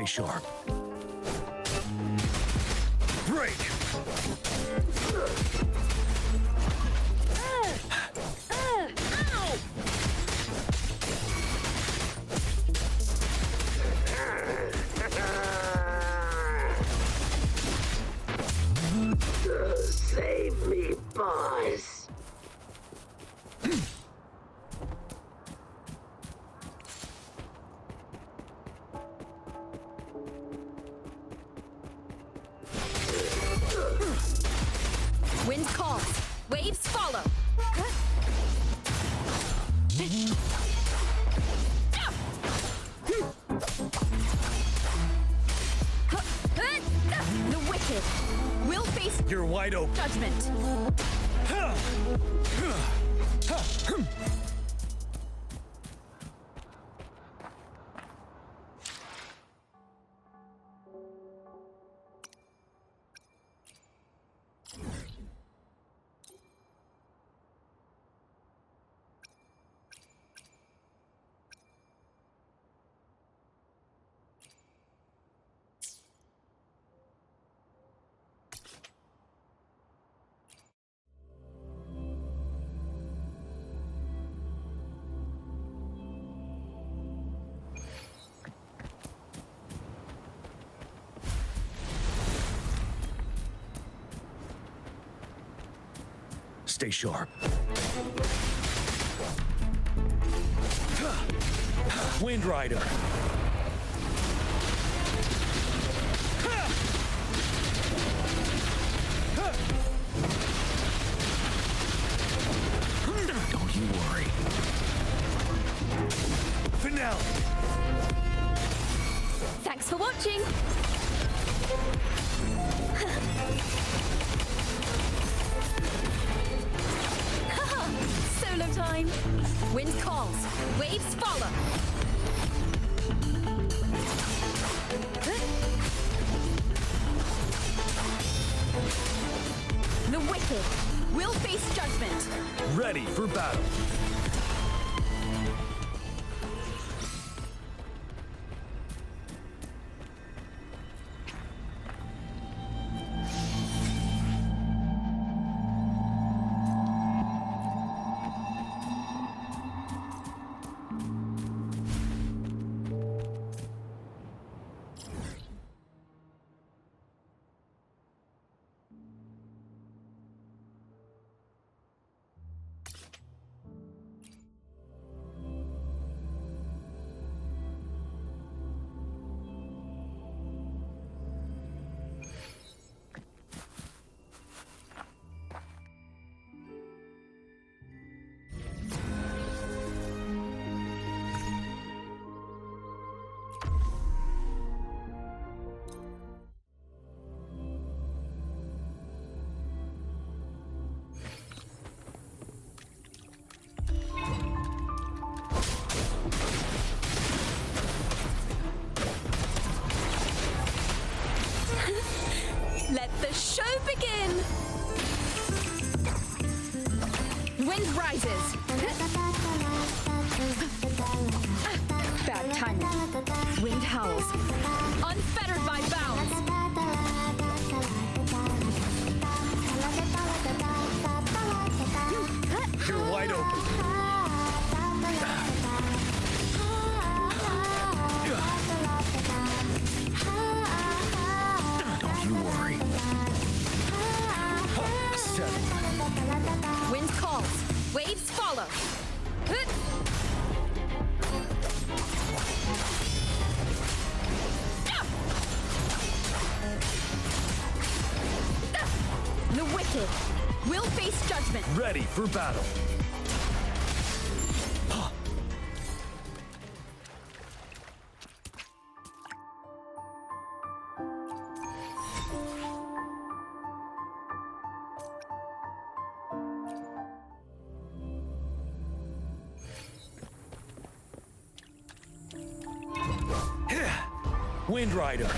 Stay sharp. Break! Save me, boss. Wind calls, waves follow. The wicked will face You're wide open. judgment. Stay sharp. Wind Rider. Don't you worry. Finale. Thanks for watching. Solo time. Wind calls, waves follow. The wicked will face judgment. Ready for battle. Let the show begin! Wind rises. Bad timing. Wind howls. Unfettered by bounds. You're wide open. Don't you worry. Wind calls, waves follow. The wicked will face judgment. Ready for battle. Wind Rider.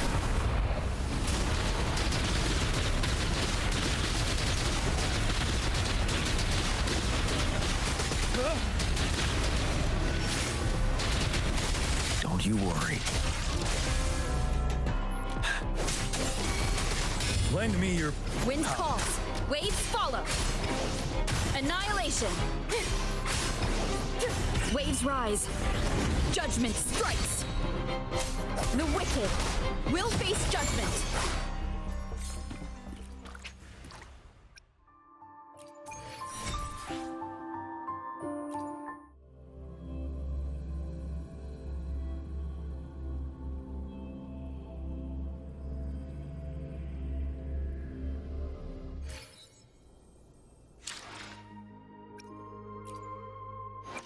Don't you worry. Lend me your... Wind calls, waves follow. Annihilation. Waves rise. Judgment strikes. The wicked will face judgment.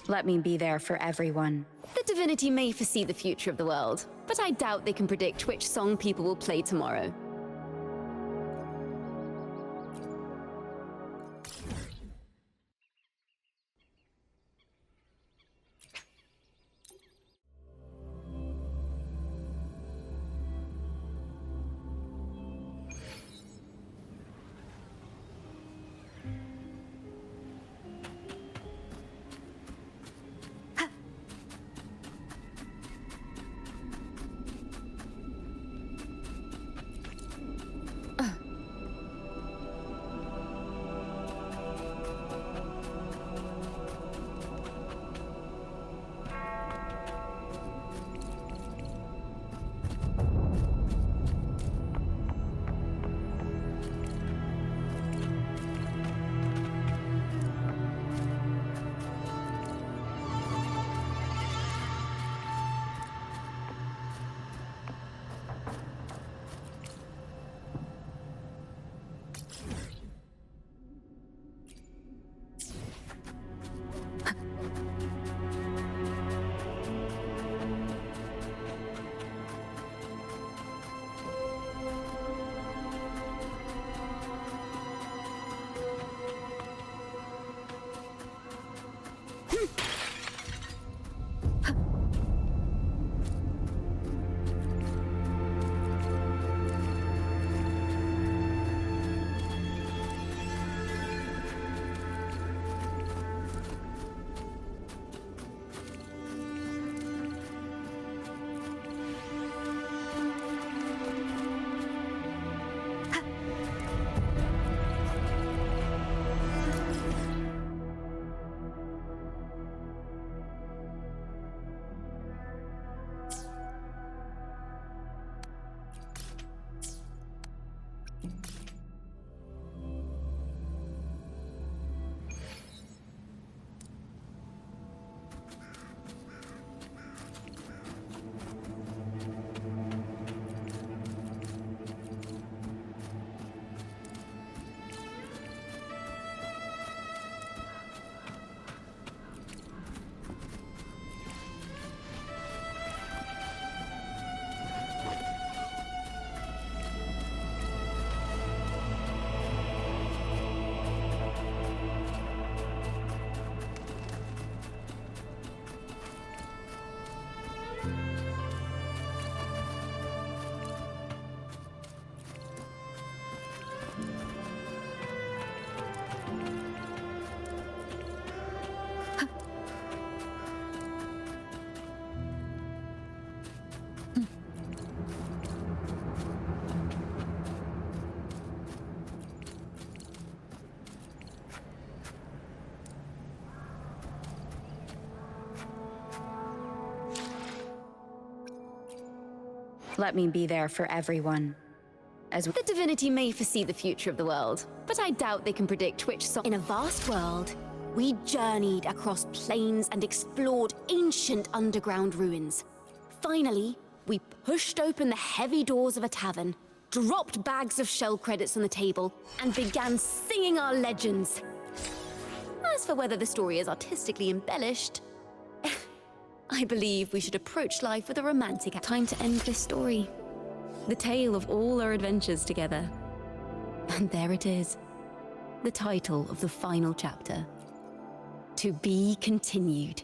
Let me be there for everyone. The divinity may foresee the future of the world, but I doubt they can predict which song people will play tomorrow. Let me be there for everyone. The divinity may foresee the future of the world, but I doubt they can predict which song. In a vast world, we journeyed across plains and explored ancient underground ruins. Finally, we pushed open the heavy doors of a tavern, dropped bags of shell credits on the table, and began singing our legends. As for whether the story is artistically embellished, I believe we should approach life with a romantic time to end this story. The tale of all our adventures together. And there it is. The title of the final chapter. To be continued.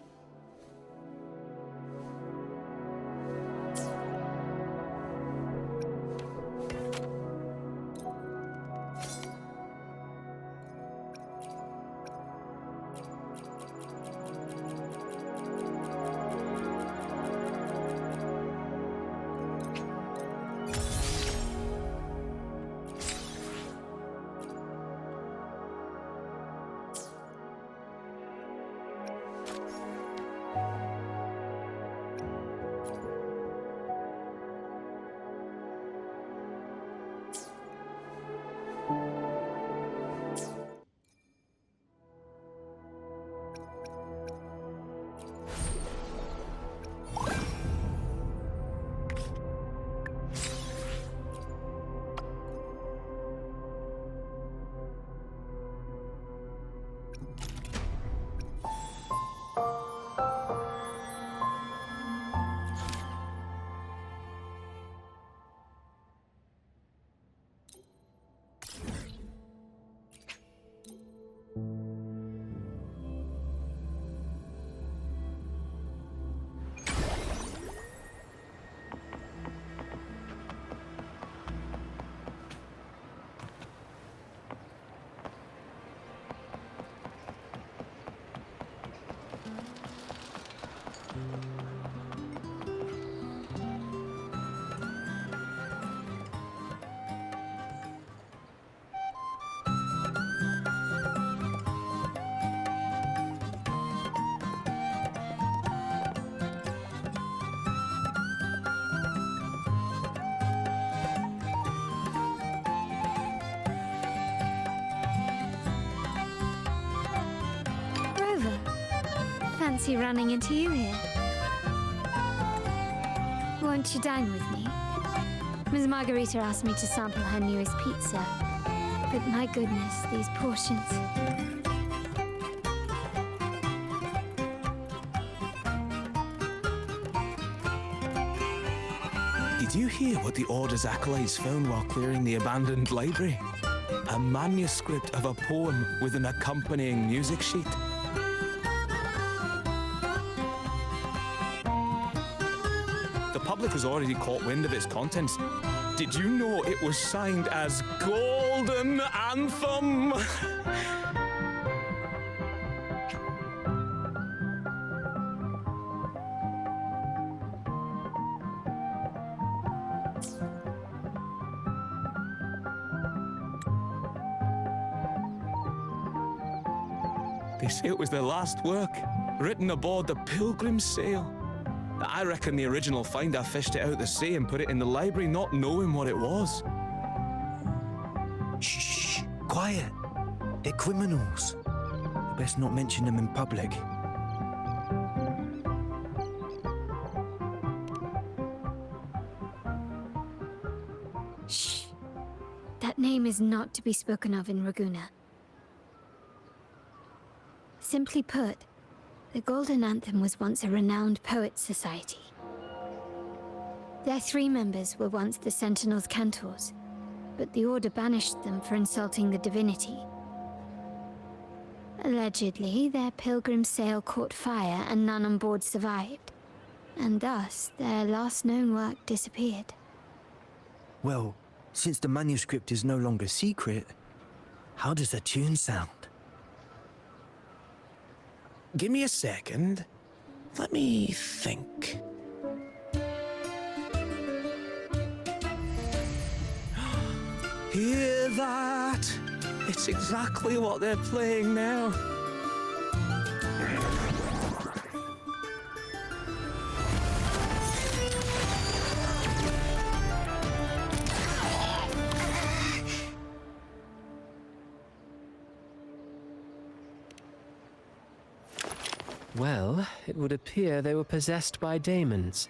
Rover, fancy running into you here. Won't you dine with me? Ms. Margherita asked me to sample her newest pizza, but my goodness, these portions. Did you hear what the Order's acolytes found while clearing the abandoned library? A manuscript of a poem with an accompanying music sheet. The public has already caught wind of its contents. Did you know it was signed as Golden Anthem? They say it was their last work, written aboard the Pilgrim's Sail. I reckon the original finder fished it out the sea and put it in the library, not knowing what it was. Shh, quiet. They're criminals. You best not mention them in public. Shh. That name is not to be spoken of in Ragunna. Simply put, the Golden Anthem was once a renowned poets' society. Their 3 members were once the Sentinel's cantors, but the Order banished them for insulting the divinity. Allegedly, their pilgrim sail caught fire and none on board survived, and thus their last known work disappeared. Well, since the manuscript is no longer secret, how does the tune sound? Give me a second. Let me think. Hear that? It's exactly what they're playing now. Well, it would appear they were possessed by daemons,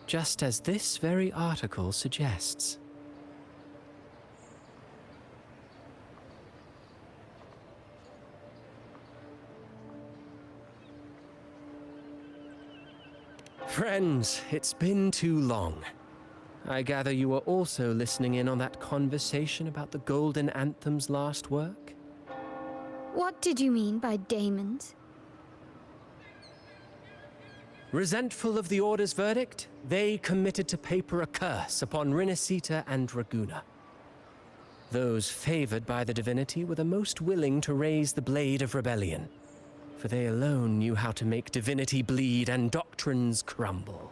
just as this very article suggests. Friends, it's been too long. I gather you were also listening in on that conversation about the Golden Anthem's last work? What did you mean by daemons? Resentful of the Order's verdict, they committed to paper a curse upon Rinascita and Ragunna. Those favored by the divinity were the most willing to raise the blade of rebellion, for they alone knew how to make divinity bleed and doctrines crumble.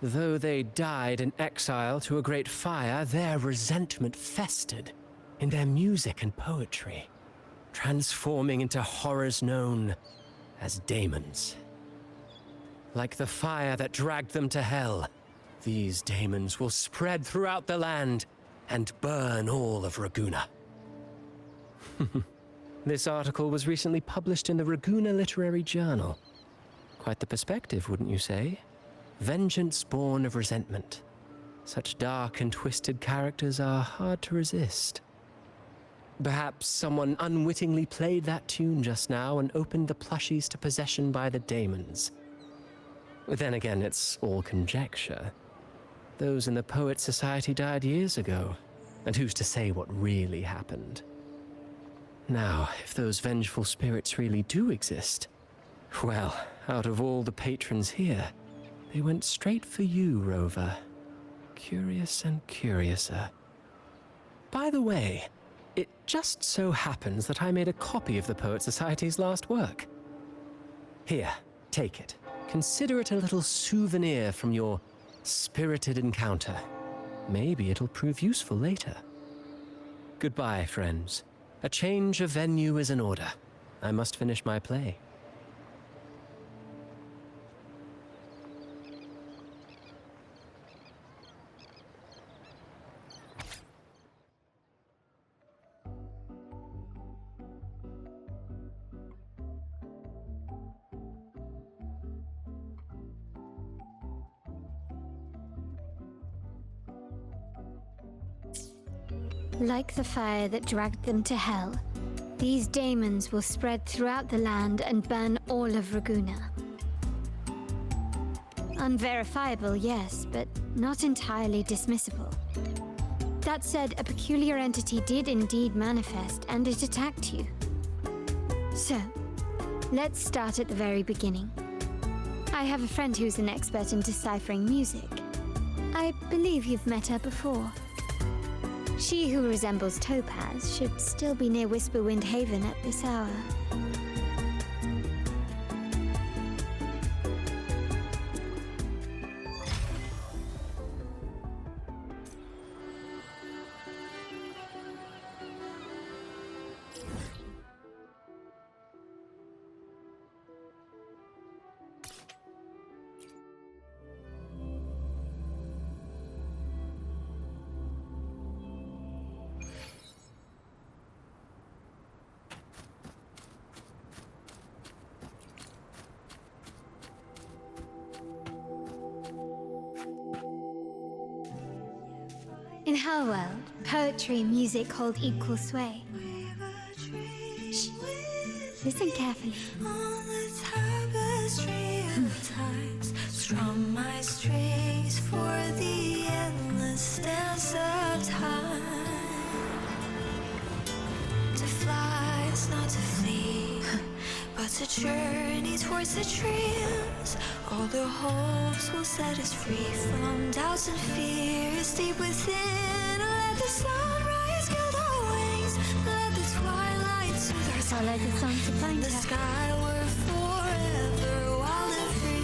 Though they died in exile to a great fire, their resentment festered in their music and poetry, transforming into horrors known as daemons. Like the fire that dragged them to hell, these daemons will spread throughout the land and burn all of Ragunna. This article was recently published in the Ragunna Literary Journal. Quite the perspective, wouldn't you say? Vengeance born of resentment. Such dark and twisted characters are hard to resist. Perhaps someone unwittingly played that tune just now and opened the plushies to possession by the daemons. Then again, it's all conjecture. Those in the Poet Society died years ago, and who's to say what really happened? Now, if those vengeful spirits really do exist, well, out of all the patrons here, they went straight for you, Rover. Curious and curiouser. By the way, it just so happens that I made a copy of the Poet Society's last work. Here, take it. Consider it a little souvenir from your spirited encounter. Maybe it'll prove useful later. Goodbye, friends. A change of venue is in order. I must finish my play. Like the fire that dragged them to hell, these daemons will spread throughout the land and burn all of Ragunna. Unverifiable, yes, but not entirely dismissible. That said, a peculiar entity did indeed manifest, and it attacked you. So, let's start at the very beginning. I have a friend who's an expert in deciphering music. I believe you've met her before. She who resembles Topaz should still be near Whisperwind Haven at this hour. In her world, poetry and music hold equal sway. Shh. Listen carefully. On the tapestry of times, strum my strings for the endless dance of time. To fly is not to flee, but to journey towards the dreams. All the hopes will set us free from doubts and fears deep within. Let the sunrise gild our wings. Let the twilight soothe our Follow the song to find the her. sky we're forever wild and free.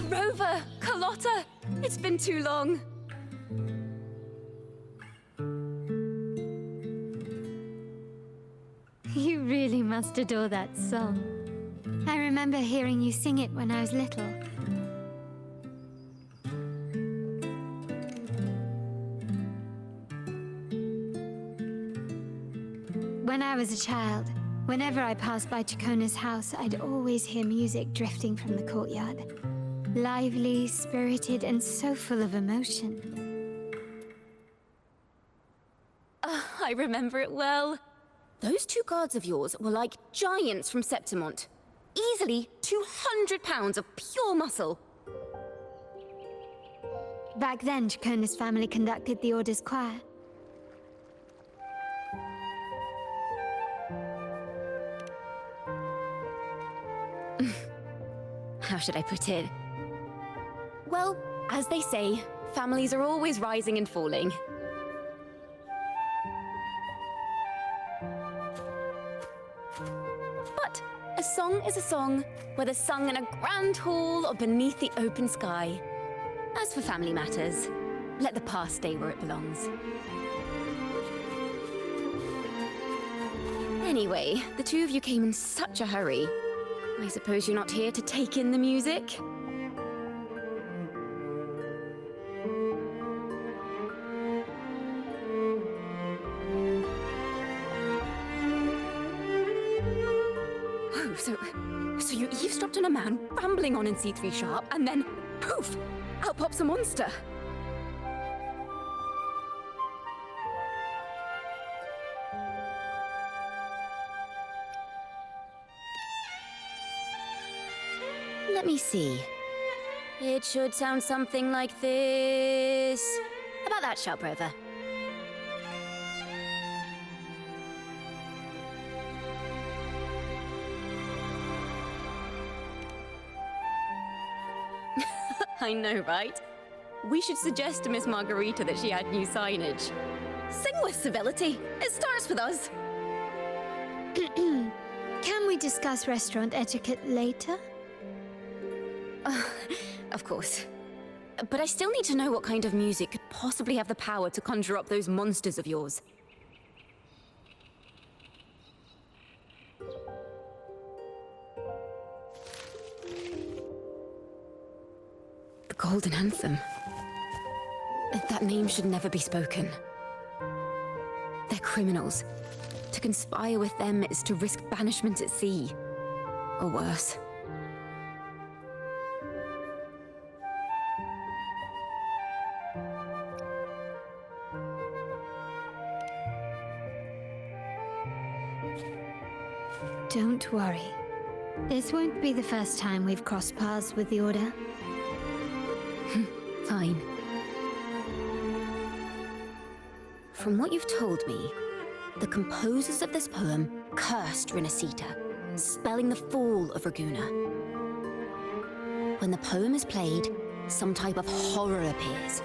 Rover! Carlotta! It's been too long. You really must adore that song. I remember hearing you sing it when I was little. When I was a child, whenever I passed by Ciaccona's house, I'd always hear music drifting from the courtyard. Lively, spirited, and so full of emotion. I remember it well. Those two guards of yours were like giants from Septimont. Easily 200 pounds of pure muscle. Back then, Ciaccona's family conducted the Order's choir. How should I put it? Well, as they say, families are always rising and falling. But a song is a song, whether sung in a grand hall or beneath the open sky. As for family matters, let the past stay where it belongs. Anyway, the two of you came in such a hurry. I suppose you're not here to take in the music? Oh, so So you eavesdropped on a man rambling on in C3 sharp, and then, poof, out pops a monster. Let me see. It should sound something like this. About that, sharp Rover. I know, right? We should suggest to Miss Margherita that she add new signage. Sing with civility. It starts with us. Can we discuss restaurant etiquette later? Of course. But I still need to know what kind of music could possibly have the power to conjure up those monsters of yours. The Golden Anthem. That name should never be spoken. They're criminals. To conspire with them is to risk banishment at sea. Or worse. Don't worry. This won't be the first time we've crossed paths with the Order. Fine. From what you've told me, the composers of this poem cursed Renesita, spelling the fall of Ragusa. When the poem is played, some type of horror appears.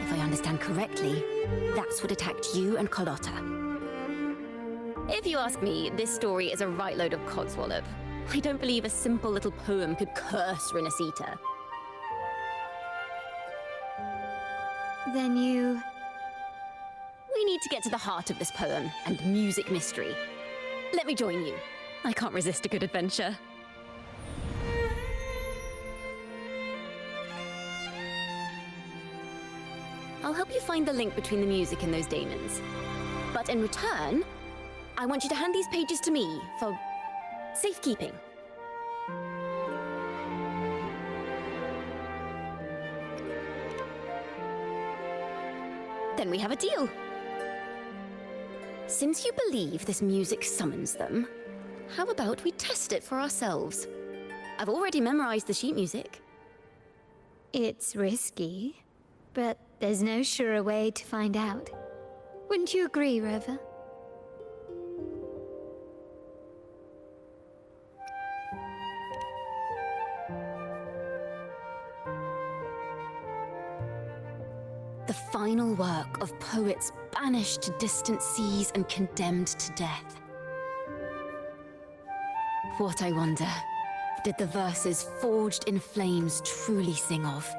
If I understand correctly, that's what attacked you and Carlotta. If you ask me, this story is a right load of codswallop. I don't believe a simple little poem could curse Renesita. Then you... We need to get to the heart of this poem and music mystery. Let me join you. I can't resist a good adventure. I'll help you find the link between the music and those daemons. But in return, I want you to hand these pages to me for safekeeping. Then we have a deal. Since you believe this music summons them, how about we test it for ourselves? I've already memorized the sheet music. It's risky, but there's no surer way to find out. Wouldn't you agree, Rover? The final work of poets banished to distant seas and condemned to death. What, I wonder, did the verses forged in flames truly sing of?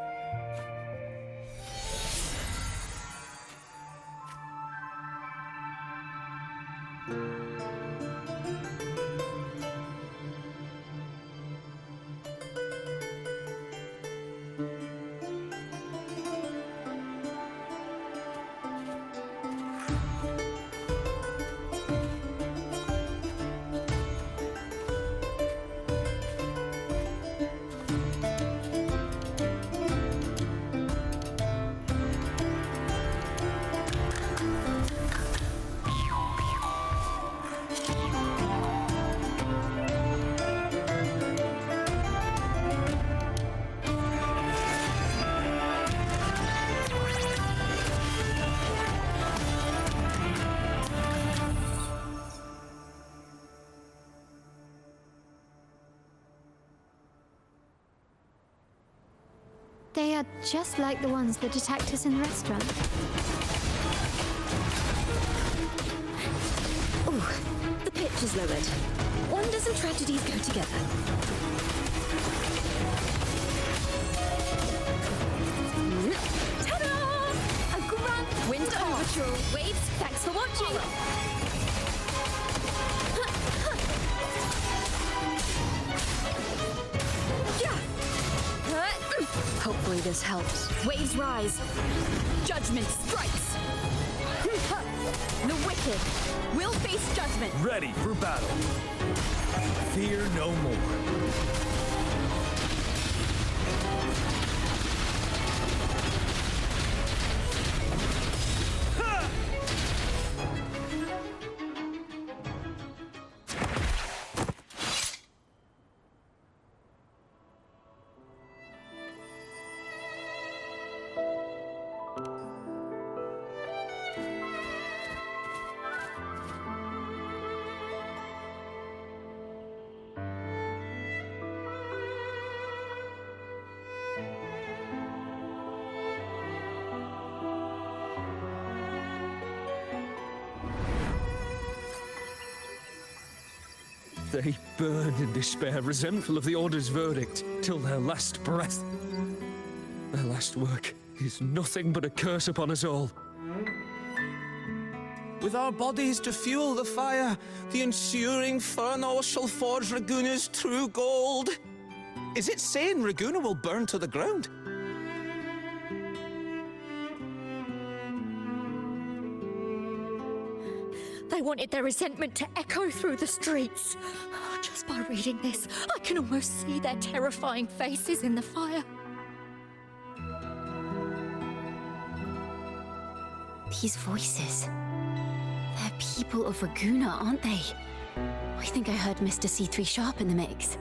They are just like the ones that attacked us in the restaurant. Ooh, the pitch is lowered. Wonders and tragedies go together. Ta-da! A grand wind overture. Waves, thanks for watching. Hopefully this helps. Waves rise. Judgment strikes. The wicked will face judgment. Ready for battle. Fear no more. They burn in despair, resentful of the Order's verdict, till their last breath. Their last work is nothing but a curse upon us all. With our bodies to fuel the fire, the ensuing furnace shall forge Raguna's true gold. Is it saying Raguna will burn to the ground? They wanted their resentment to echo through the streets. Just by reading this, I can almost see their terrifying faces in the fire. These voices. They're people of Raguna, aren't they? I think I heard Mr. C3 Sharp in the mix.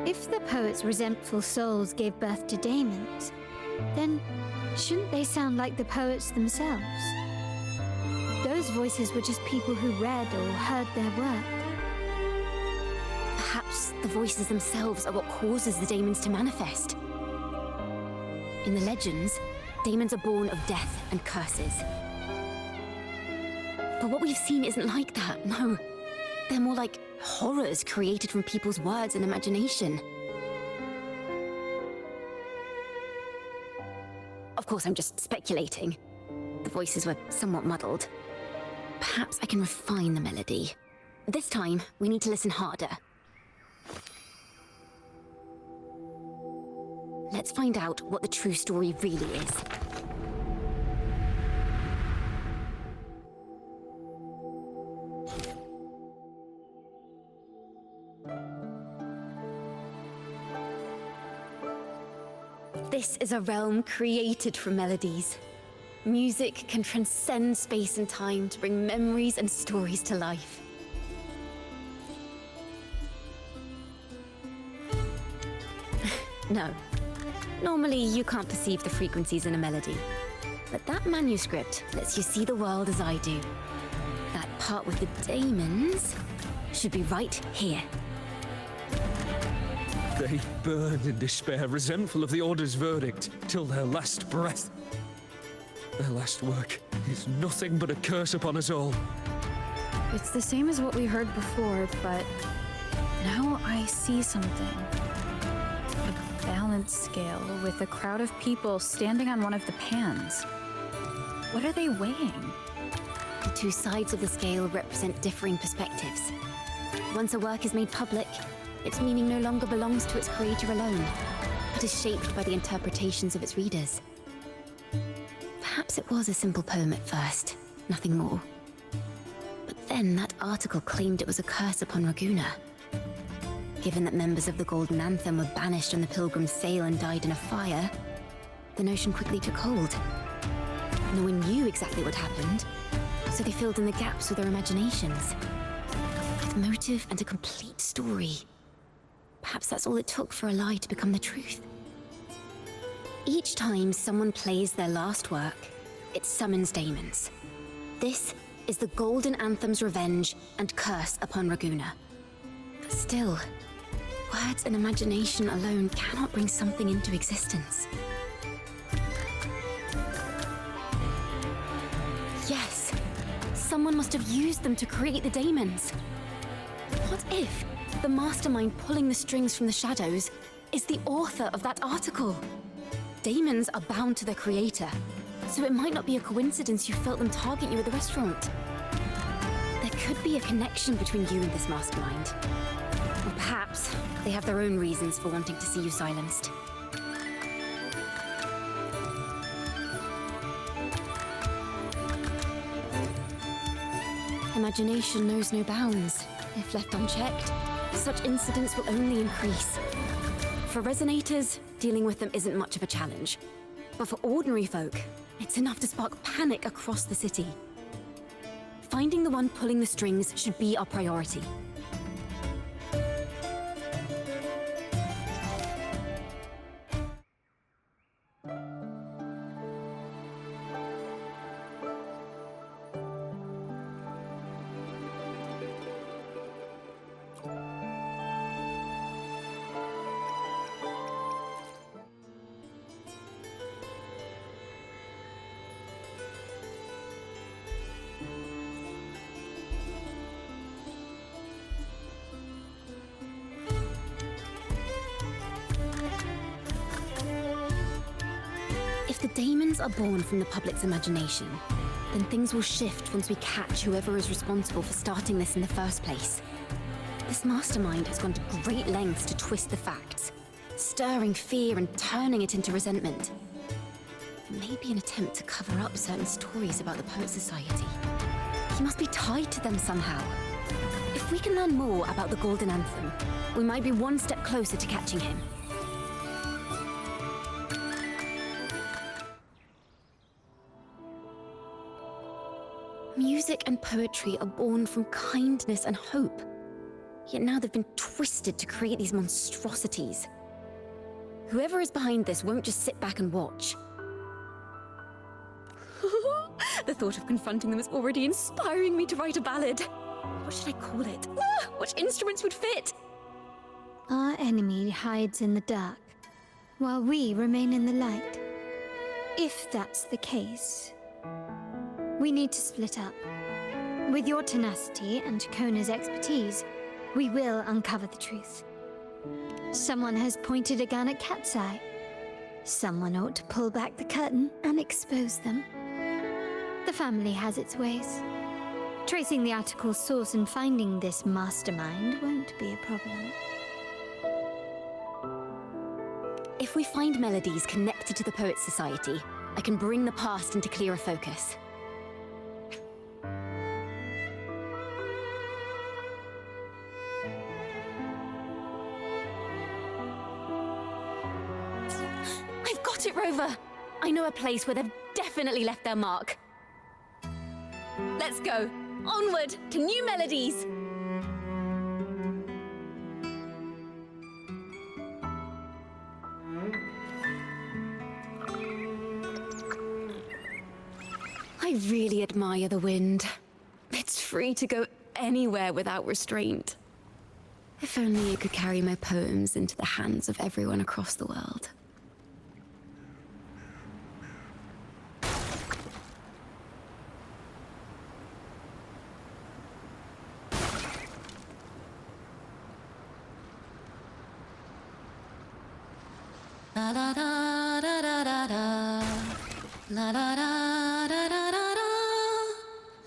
If the poet's resentful souls gave birth to daemons, then shouldn't they sound like the poets themselves? Those voices were just people who read or heard their work. Perhaps the voices themselves are what causes the daemons to manifest. In the legends, daemons are born of death and curses. But what we've seen isn't like that, no. They're more like horrors created from people's words and imagination. Of course, I'm just speculating. The voices were somewhat muddled. Perhaps I can refine the melody. This time, we need to listen harder. Let's find out what the true story really is. This is a realm created from melodies. Music can transcend space and time to bring memories and stories to life. No. Normally, you can't perceive the frequencies in a melody. But that manuscript lets you see the world as I do. That part with the daemons should be right here. They burn in despair, resentful of the Order's verdict, till their last breath. Their last work is nothing but a curse upon us all. It's the same as what we heard before, but now I see something. A balance scale with a crowd of people standing on one of the pans. What are they weighing? The two sides of the scale represent differing perspectives. Once a work is made public, its meaning no longer belongs to its creator alone, but is shaped by the interpretations of its readers. Perhaps it was a simple poem at first, nothing more. But then that article claimed it was a curse upon Raguna. Given that members of the Golden Anthem were banished on the Pilgrim's Sail and died in a fire, the notion quickly took hold. No one knew exactly what happened, so they filled in the gaps with their imaginations. With motive and a complete story. Perhaps that's all it took for a lie to become the truth. Each time someone plays their last work, it summons daemons. This is the Golden Anthem's revenge and curse upon Raguna. But still, words and imagination alone cannot bring something into existence. Yes, someone must have used them to create the daemons. What if the mastermind pulling the strings from the shadows is the author of that article? Daemons are bound to their creator, so it might not be a coincidence you felt them target you at the restaurant. There could be a connection between you and this mastermind. Or perhaps they have their own reasons for wanting to see you silenced. Imagination knows no bounds. If left unchecked, such incidents will only increase. For resonators, dealing with them isn't much of a challenge. But for ordinary folk, it's enough to spark panic across the city. Finding the one pulling the strings should be our priority. If the daemons are born from the public's imagination, then things will shift once we catch whoever is responsible for starting this in the first place. This mastermind has gone to great lengths to twist the facts, stirring fear and turning it into resentment. It may be an attempt to cover up certain stories about the Poet Society. He must be tied to them somehow. If we can learn more about the Golden Anthem, we might be one step closer to catching him. Music and poetry are born from kindness and hope. Yet now they've been twisted to create these monstrosities. Whoever is behind this won't just sit back and watch. The thought of confronting them is already inspiring me to write a ballad. What should I call it? Which instruments would fit? Our enemy hides in the dark, while we remain in the light. If that's the case, we need to split up. With your tenacity and Ciaccona's expertise, we will uncover the truth. Someone has pointed a gun at Cat's Eye. Someone ought to pull back the curtain and expose them. The family has its ways. Tracing the article's source and finding this mastermind won't be a problem. If we find melodies connected to the Poets Society, I can bring the past into clearer focus. I've got it, Rover! I know a place where they've definitely left their mark. Let's go! Onward to new melodies! I really admire the wind. It's free to go anywhere without restraint. If only it could carry my poems into the hands of everyone across the world. La da da da da da da. La da da da da da da.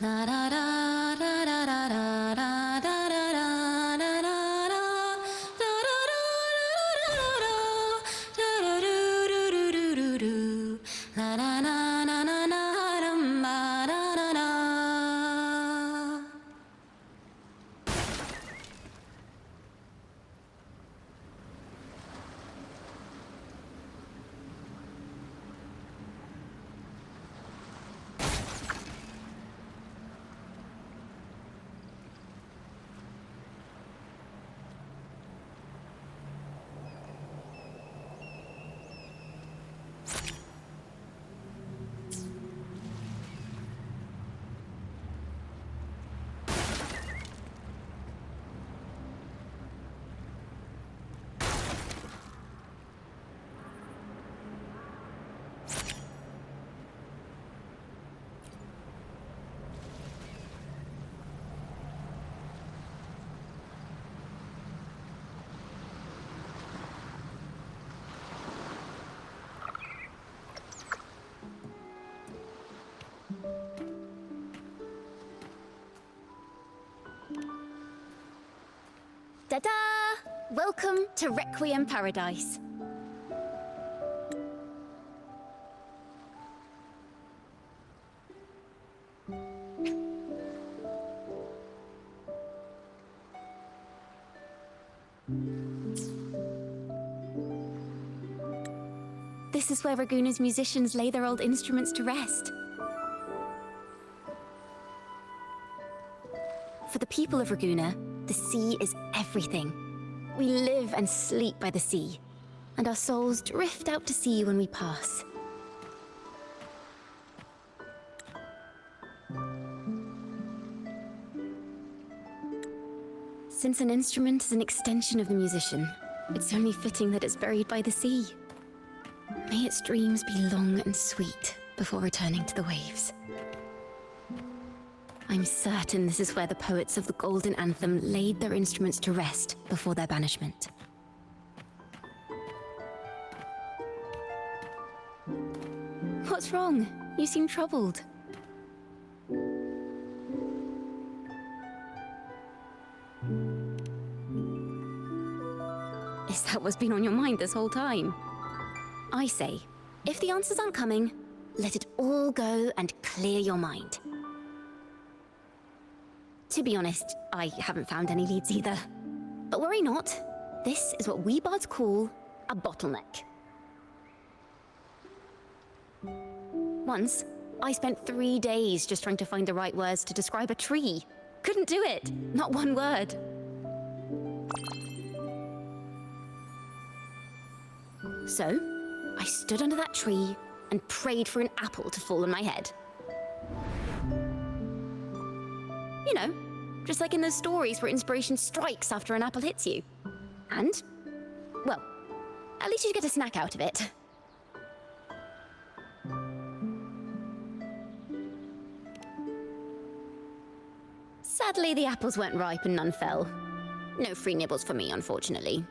La da da da da da da da da da da da da da. Da da da da da da da da. Da do do do do do do. La na na na na na dum ba da da da. Ta-da! Welcome to Requiem Paradise. this is where Raguna's musicians lay their old instruments to rest. For the people of Raguna, the sea is everything. We live and sleep by the sea, and our souls drift out to sea when we pass. Since an instrument is an extension of the musician, it's only fitting that it's buried by the sea. May its dreams be long and sweet before returning to the waves. I'm certain this is where the poets of the Golden Anthem laid their instruments to rest before their banishment. What's wrong? You seem troubled. Is that what's been on your mind this whole time? I say, if the answers aren't coming, let it all go and clear your mind. To be honest, I haven't found any leads either. But worry not, this is what we bards call a bottleneck. Once, I spent 3 days just trying to find the right words to describe a tree. Couldn't do it, not one word. So, I stood under that tree and prayed for an apple to fall on my head. You know, just like in those stories where inspiration strikes after an apple hits you. And, well, at least you get a snack out of it. Sadly, the apples weren't ripe and none fell. No free nibbles for me, unfortunately.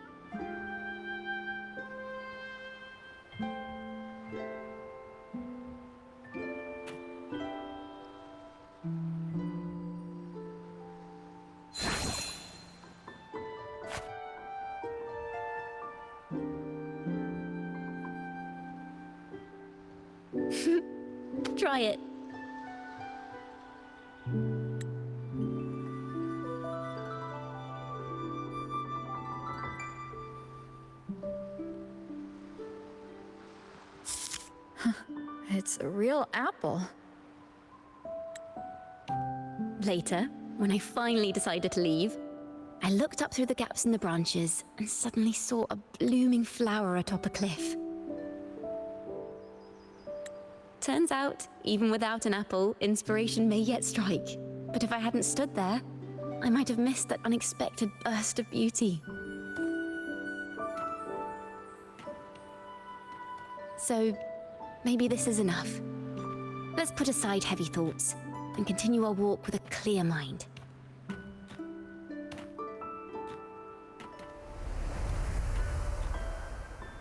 Try it. It's a real apple. Later, when I finally decided to leave, I looked up through the gaps in the branches and suddenly saw a blooming flower atop a cliff. Turns out, even without an apple, inspiration may yet strike. But if I hadn't stood there, I might have missed that unexpected burst of beauty. So, maybe this is enough. Let's put aside heavy thoughts and continue our walk with a clear mind.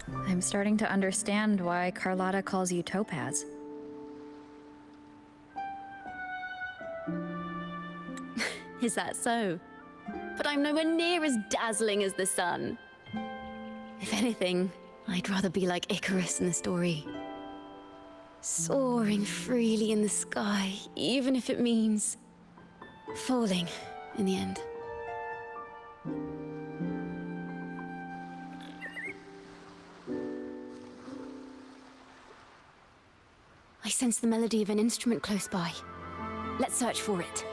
I'm starting to understand why Carlotta calls you Topaz. Is that so? But I'm nowhere near as dazzling as the sun. If anything, I'd rather be like Icarus in the story. Soaring freely in the sky, even if it means falling in the end. I sense the melody of an instrument close by. Let's search for it.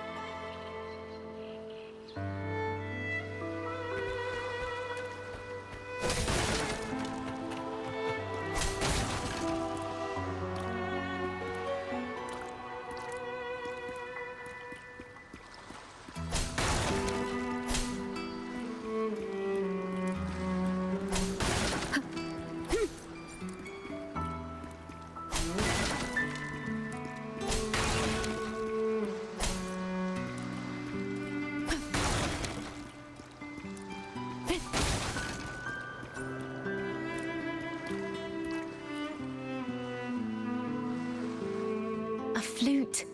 A flute,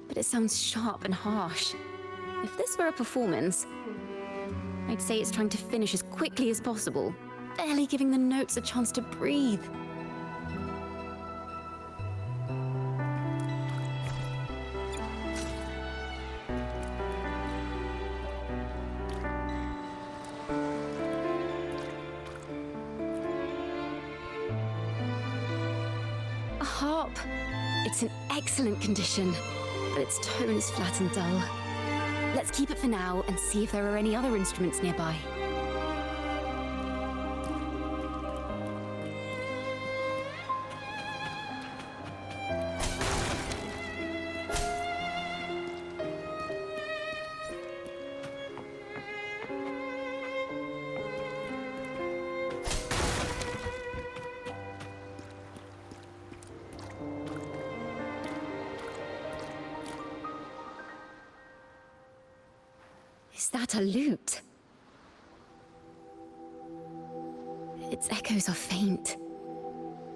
but it sounds sharp and harsh. If this were a performance, I'd say it's trying to finish as quickly as possible, barely giving the notes a chance to breathe. A harp. It's in excellent condition, but its tone is flat and dull. Let's keep it for now and see if there are any other instruments nearby. Is that a lute? Its echoes are faint.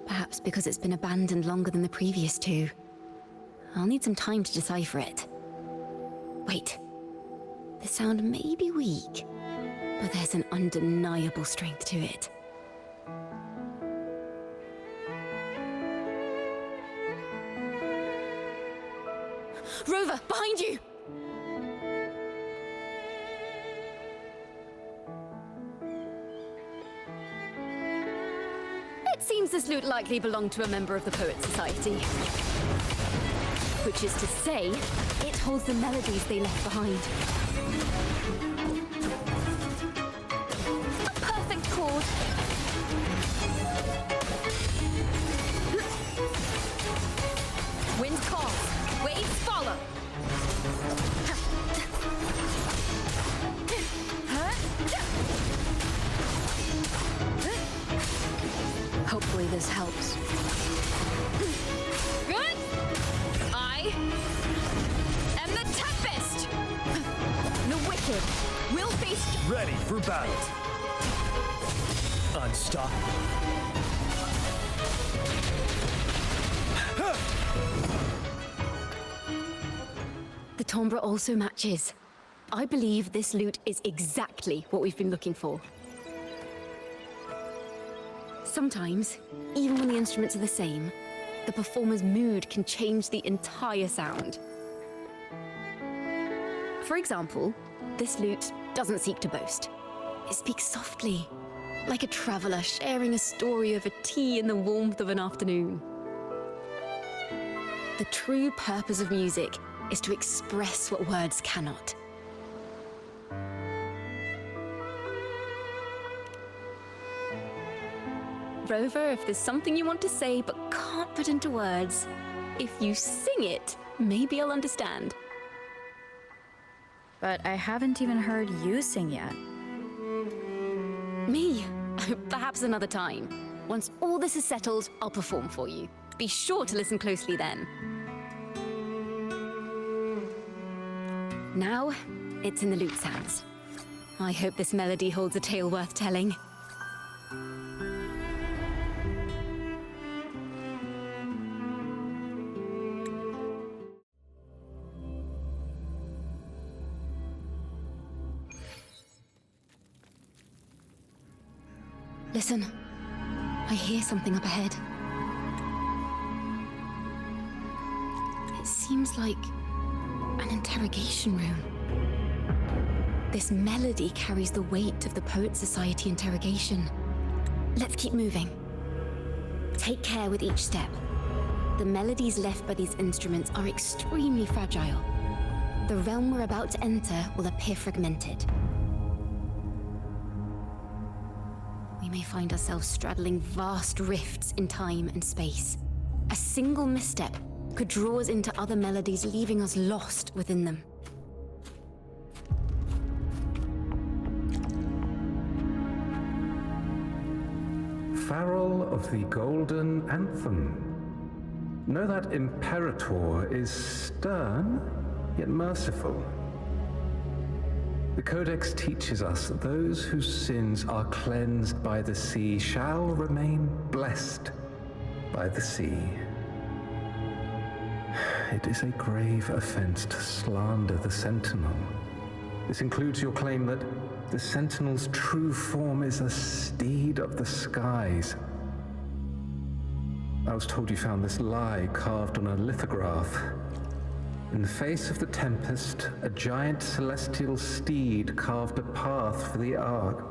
Perhaps because it's been abandoned longer than the previous two. I'll need some time to decipher it. Wait. The sound may be weak, but there's an undeniable strength to it. Rover, behind you! It seems this lute likely belonged to a member of the Poet Society. Which is to say, it holds the melodies they left behind. A perfect chord. Wind calls, waves follow. Hopefully this helps. Good! I am the Tempest! The Wicked will face... Ready for battle. Unstoppable. The timbre also matches. I believe this lute is exactly what we've been looking for. Sometimes, even when the instruments are the same, the performer's mood can change the entire sound. For example, this lute doesn't seek to boast. It speaks softly, like a traveler sharing a story over tea in the warmth of an afternoon. The true purpose of music is to express what words cannot. Rover, if there's something you want to say but can't put into words, if you sing it, maybe I'll understand. But I haven't even heard you sing yet. Me? Perhaps another time. Once all this is settled, I'll perform for you. Be sure to listen closely then. Now, it's in the lute's hands. I hope this melody holds a tale worth telling. Listen, I hear something up ahead. It seems like an interrogation room. This melody carries the weight of the Poet Society interrogation. Let's keep moving. Take care with each step. The melodies left by these instruments are extremely fragile. The realm we're about to enter will appear fragmented. We may find ourselves straddling vast rifts in time and space. A single misstep could draw us into other melodies, leaving us lost within them. Farrell of the Golden Anthem. Know that Imperator is stern, yet merciful. The Codex teaches us that those whose sins are cleansed by the sea shall remain blessed by the sea. It is a grave offense to slander the Sentinel. This includes your claim that the Sentinel's true form is a steed of the skies. I was told you found this lie carved on a lithograph. In the face of the tempest, a giant celestial steed carved a path for the Ark.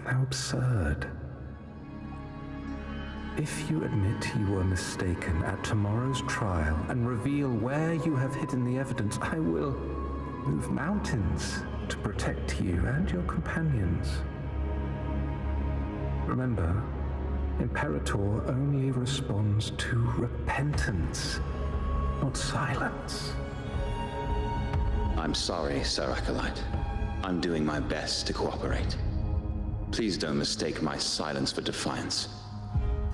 How absurd. If you admit you were mistaken at tomorrow's trial and reveal where you have hidden the evidence, I will move mountains to protect you and your companions. Remember, Imperator only responds to repentance, not silence. I'm sorry, Sir Acolyte. I'm doing my best to cooperate. Please don't mistake my silence for defiance.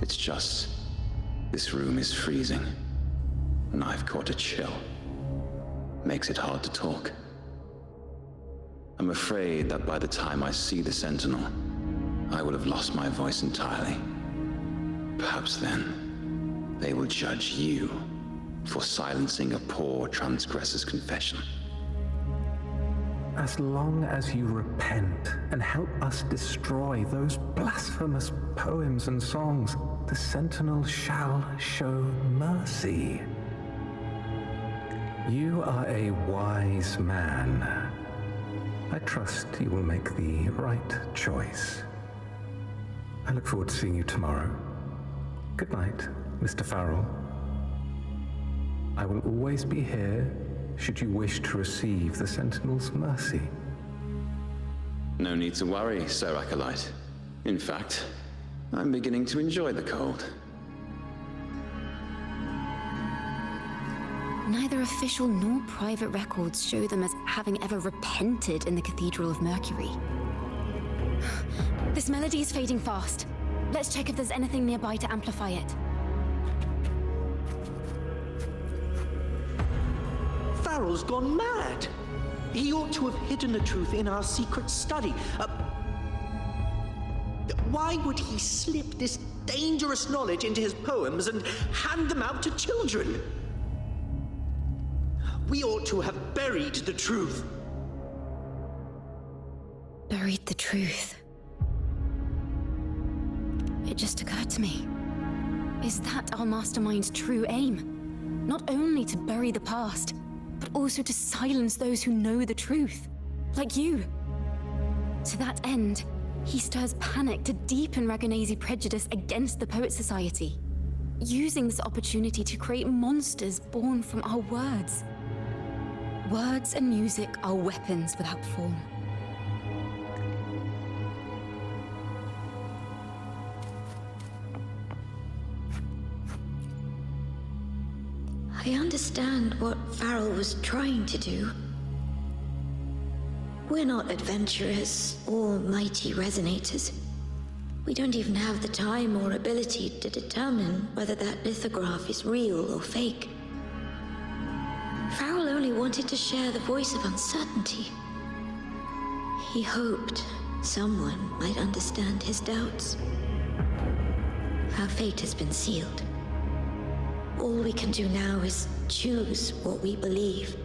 It's just, this room is freezing, and I've caught a chill. Makes it hard to talk. I'm afraid that by the time I see the Sentinel, I will have lost my voice entirely. Perhaps then, they will judge you for silencing a poor transgressor's confession. As long as you repent and help us destroy those blasphemous poems and songs, the Sentinel shall show mercy. You are a wise man. I trust you will make the right choice. I look forward to seeing you tomorrow. Good night, Mr. Farrell. I will always be here should you wish to receive the Sentinel's mercy. No need to worry, Sir Acolyte. In fact, I'm beginning to enjoy the cold. Neither official nor private records show them as having ever repented in the Cathedral of Mercury. This melody is fading fast. Let's check if there's anything nearby to amplify it. Farrell's gone mad. He ought to have hidden the truth in our secret study. Why would he slip this dangerous knowledge into his poems and hand them out to children? We ought to have buried the truth. Buried the truth. It just occurred to me. Is that our mastermind's true aim? Not only to bury the past, but also to silence those who know the truth, like you. To that end, he stirs panic to deepen Ragonese prejudice against the Poet Society, using this opportunity to create monsters born from our words. Words and music are weapons without form. I understand what Farrell was trying to do. We're not adventurers or mighty resonators. We don't even have the time or ability to determine whether that lithograph is real or fake. Farrell only wanted to share the voice of uncertainty. He hoped someone might understand his doubts. Our fate has been sealed. All we can do now is choose what we believe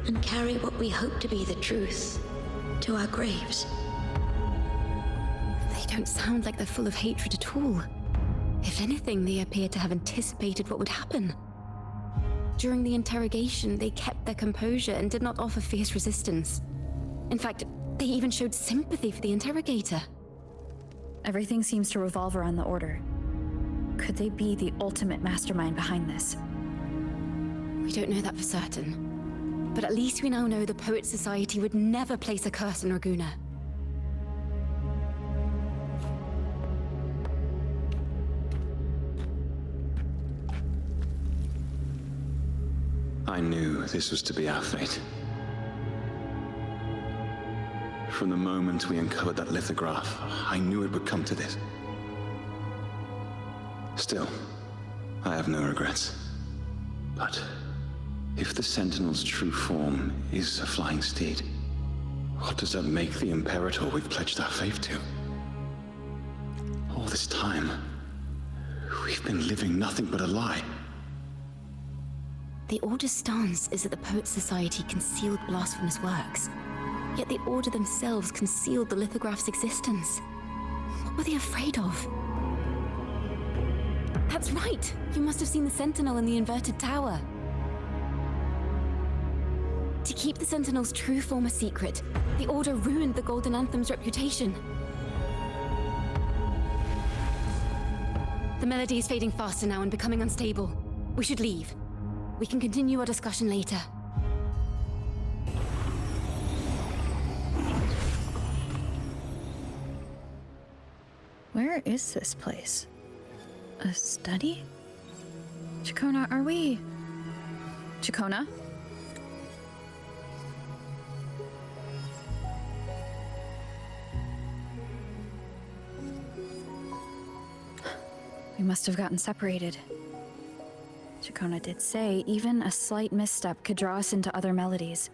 and carry what we hope to be the truth to our graves. They don't sound like they're full of hatred at all. If anything, they appear to have anticipated what would happen. During the interrogation, they kept their composure and did not offer fierce resistance. In fact, they even showed sympathy for the interrogator. Everything seems to revolve around the Order. Could they be the ultimate mastermind behind this? We don't know that for certain. But at least we now know the Poet Society would never place a curse on Raguna. I knew this was to be our fate. From the moment we uncovered that lithograph, I knew it would come to this. Still, I have no regrets. But if the Sentinel's true form is a flying steed, what does that make the Imperator we've pledged our faith to? All this time, we've been living nothing but a lie. The Order's stance is that the Poet Society concealed blasphemous works, yet the Order themselves concealed the lithograph's existence. What were they afraid of? That's right! You must have seen the Sentinel in the inverted tower. To keep the Sentinel's true form a secret, the Order ruined the Golden Anthem's reputation. The melody is fading faster now and becoming unstable. We should leave. We can continue our discussion later. Where is this place? A study? Ciaccona, are we... Ciaccona? We must have gotten separated. Ciaccona did say even a slight misstep could draw us into other melodies.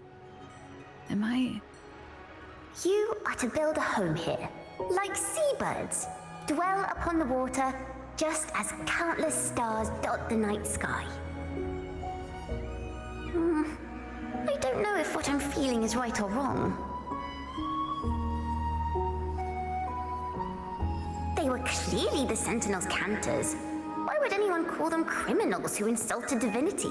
Am I... You are to build a home here, like seabirds. Dwell upon the water, just as countless stars dot the night sky. I don't know if what I'm feeling is right or wrong. They were clearly the Sentinel's cantors. Why would anyone call them criminals who insulted divinity?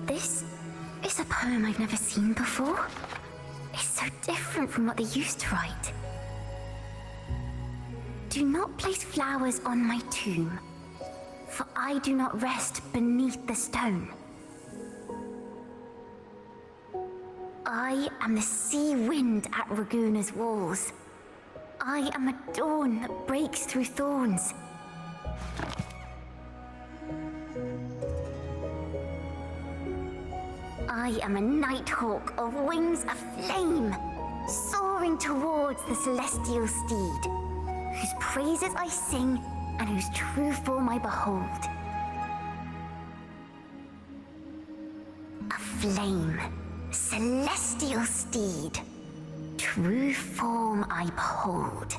This is a poem I've never seen before. It's so different from what they used to write. Do not place flowers on my tomb, for I do not rest beneath the stone. I am the sea wind at Raguna's walls. I am a dawn that breaks through thorns. I am a nighthawk of wings of flame, soaring towards the celestial steed, whose praises I sing and whose true form I behold. A flame, celestial steed, true form I behold.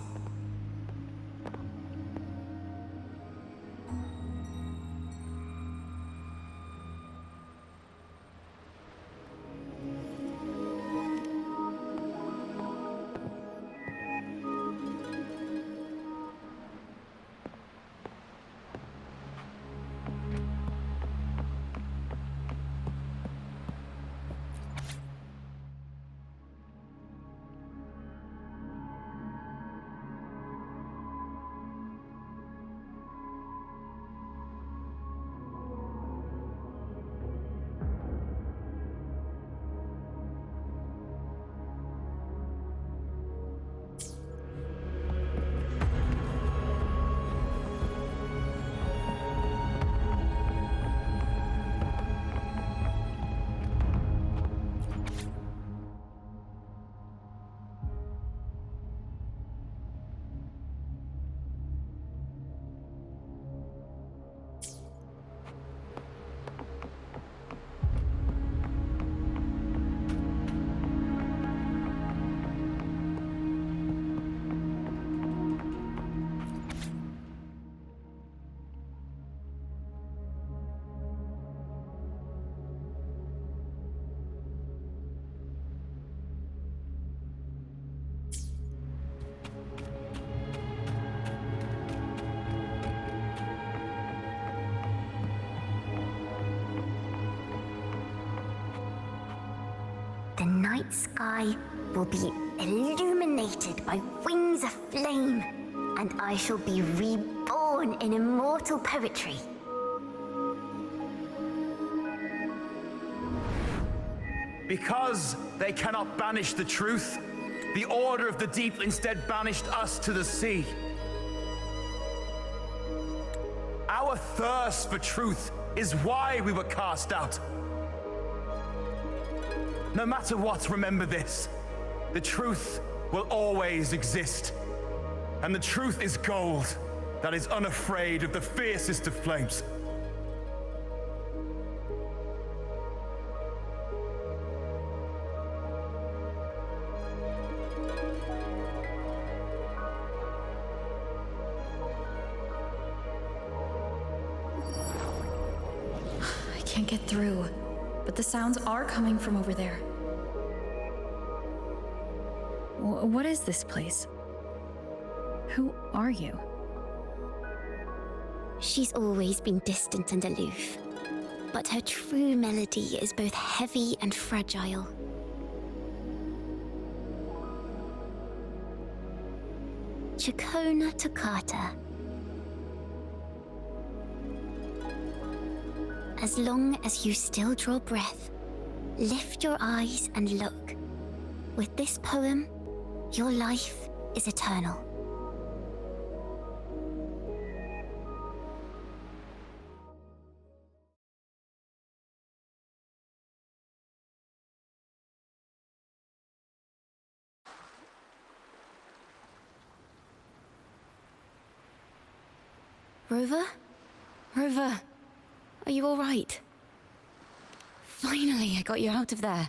The night sky will be illuminated by wings of flame, and I shall be reborn in immortal poetry. Because they cannot banish the truth, the Order of the Deep instead banished us to the sea. Our thirst for truth is why we were cast out. No matter what, remember this. The truth will always exist. And the truth is gold that is unafraid of the fiercest of flames. I can't get through, but the sounds are coming from over there. What is this place? Who are you? She's always been distant and aloof, but her true melody is both heavy and fragile. Ciaccona Toccata. As long as you still draw breath, lift your eyes and look. With this poem, your life is eternal. Rover? Rover, are you all right? Finally, I got you out of there.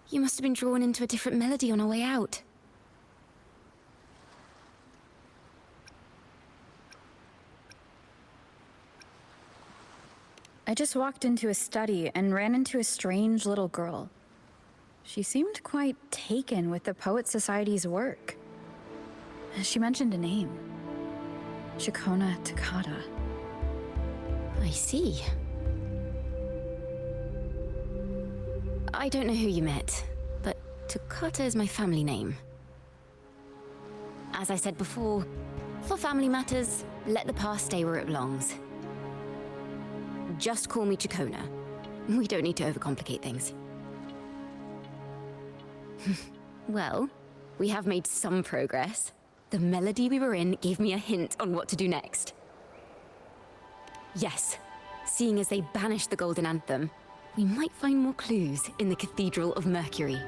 You must have been drawn into a different melody on our way out. I just walked into a study and ran into a strange little girl. She seemed quite taken with the Poet Society's work. She mentioned a name. Ciaccona Toccata. I see. I don't know who you met, but Toccata is my family name. As I said before, for family matters, let the past stay where it belongs. Just call me Ciaccona. We don't need to overcomplicate things. Well, we have made some progress. The melody we were in gave me a hint on what to do next. Yes, seeing as they banished the Golden Anthem, we might find more clues in the Cathedral of Mercury.